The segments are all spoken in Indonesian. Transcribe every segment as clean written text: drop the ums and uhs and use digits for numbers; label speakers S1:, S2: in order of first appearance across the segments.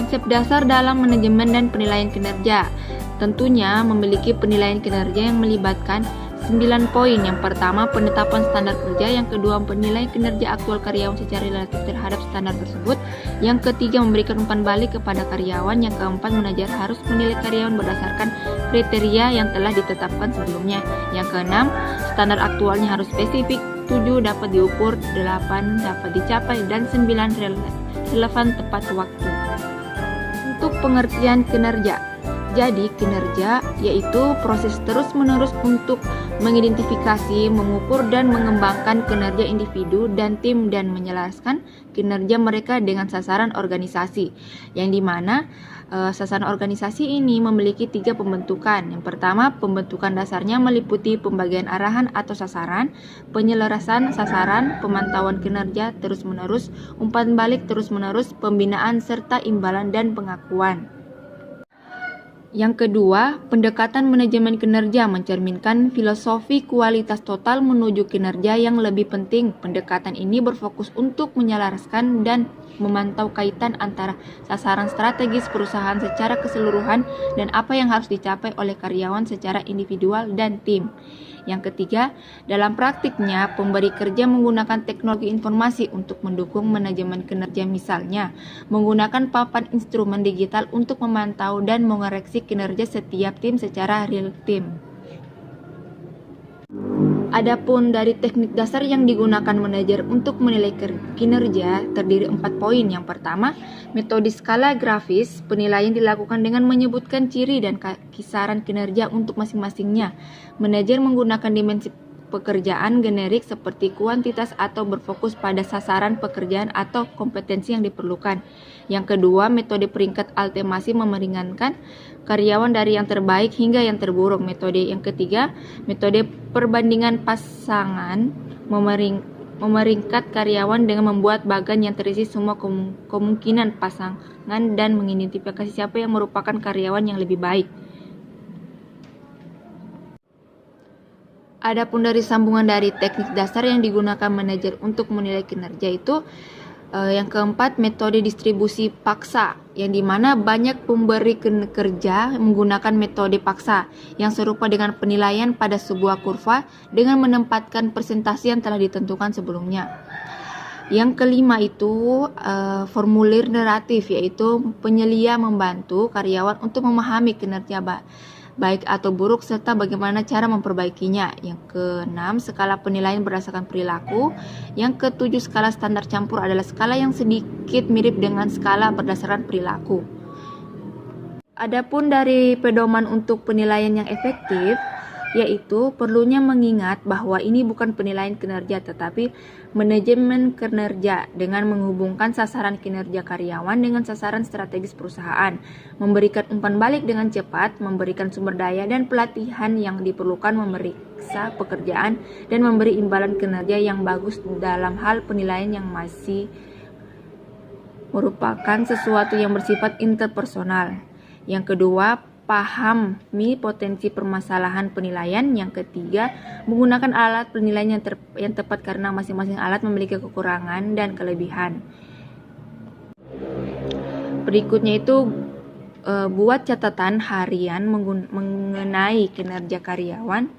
S1: Konsep dasar dalam manajemen dan penilaian kinerja tentunya memiliki penilaian kinerja yang melibatkan 9 poin. Yang pertama, penetapan standar kerja. Yang kedua, penilaian kinerja aktual karyawan secara relatif terhadap standar tersebut. Yang ketiga, memberikan umpan balik kepada karyawan. Yang keempat, manajer harus menilai karyawan berdasarkan kriteria yang telah ditetapkan sebelumnya. Yang keenam, standar aktualnya harus spesifik. 7 dapat diukur, 8 dapat dicapai, dan 9 relevan tepat waktu. Untuk pengertian kinerja. Jadi, kinerja yaitu proses terus-menerus untuk mengidentifikasi, mengukur, dan mengembangkan kinerja individu dan tim dan menyelaraskan kinerja mereka dengan sasaran organisasi. Yang dimana sasaran organisasi ini memiliki 3 pembentukan. Yang pertama, pembentukan dasarnya meliputi pembagian arahan atau sasaran, penyelarasan sasaran, pemantauan kinerja terus-menerus, umpan balik terus-menerus, pembinaan, serta imbalan dan pengakuan. Yang kedua, pendekatan manajemen kinerja mencerminkan filosofi kualitas total menuju kinerja yang lebih penting. Pendekatan ini berfokus untuk menyelaraskan dan memantau kaitan antara sasaran strategis perusahaan secara keseluruhan dan apa yang harus dicapai oleh karyawan secara individual dan tim. Yang ketiga, dalam praktiknya, pemberi kerja menggunakan teknologi informasi untuk mendukung manajemen kinerja, misalnya menggunakan papan instrumen digital untuk memantau dan mengoreksi kinerja setiap tim secara real time. Adapun dari teknik dasar yang digunakan manajer untuk menilai kinerja terdiri 4 poin. Yang pertama, metode skala grafis. Penilaian dilakukan dengan menyebutkan ciri dan kisaran kinerja untuk masing-masingnya. Manajer menggunakan dimensi pekerjaan generik seperti kuantitas atau berfokus pada sasaran pekerjaan atau kompetensi yang diperlukan. Yang kedua, metode peringkat altemasi memeringankan karyawan dari yang terbaik hingga yang terburuk. Metode yang ketiga, metode perbandingan pasangan memeringkat karyawan dengan membuat bagan yang terisi semua kemungkinan pasangan dan mengidentifikasi siapa yang merupakan karyawan yang lebih baik. Adapun dari sambungan dari teknik dasar yang digunakan manajer untuk menilai kinerja itu yang keempat, metode distribusi paksa, yang dimana banyak pemberi kerja menggunakan metode paksa yang serupa dengan penilaian pada sebuah kurva dengan menempatkan persentase yang telah ditentukan sebelumnya. Yang kelima itu formulir naratif, yaitu penyelia membantu karyawan untuk memahami kinerja baik atau buruk serta bagaimana cara memperbaikinya. Yang keenam, skala penilaian berdasarkan perilaku. Yang ketujuh, skala standar campur adalah skala yang sedikit mirip dengan skala berdasarkan perilaku. Adapun dari pedoman untuk penilaian yang efektif, yaitu perlunya mengingat bahwa ini bukan penilaian kinerja tetapi manajemen kinerja dengan menghubungkan sasaran kinerja karyawan dengan sasaran strategis perusahaan, memberikan umpan balik dengan cepat, memberikan sumber daya dan pelatihan yang diperlukan, memeriksa pekerjaan, dan memberi imbalan kinerja yang bagus dalam hal penilaian yang masih merupakan sesuatu yang bersifat interpersonal. Yang kedua, pahami potensi permasalahan penilaian. Yang ketiga, menggunakan alat penilaian yang tepat karena masing-masing alat memiliki kekurangan dan kelebihan. Berikutnya itu buat catatan harian mengenai kinerja karyawan.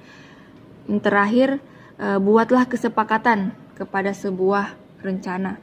S1: Yang terakhir, buatlah kesepakatan kepada sebuah rencana.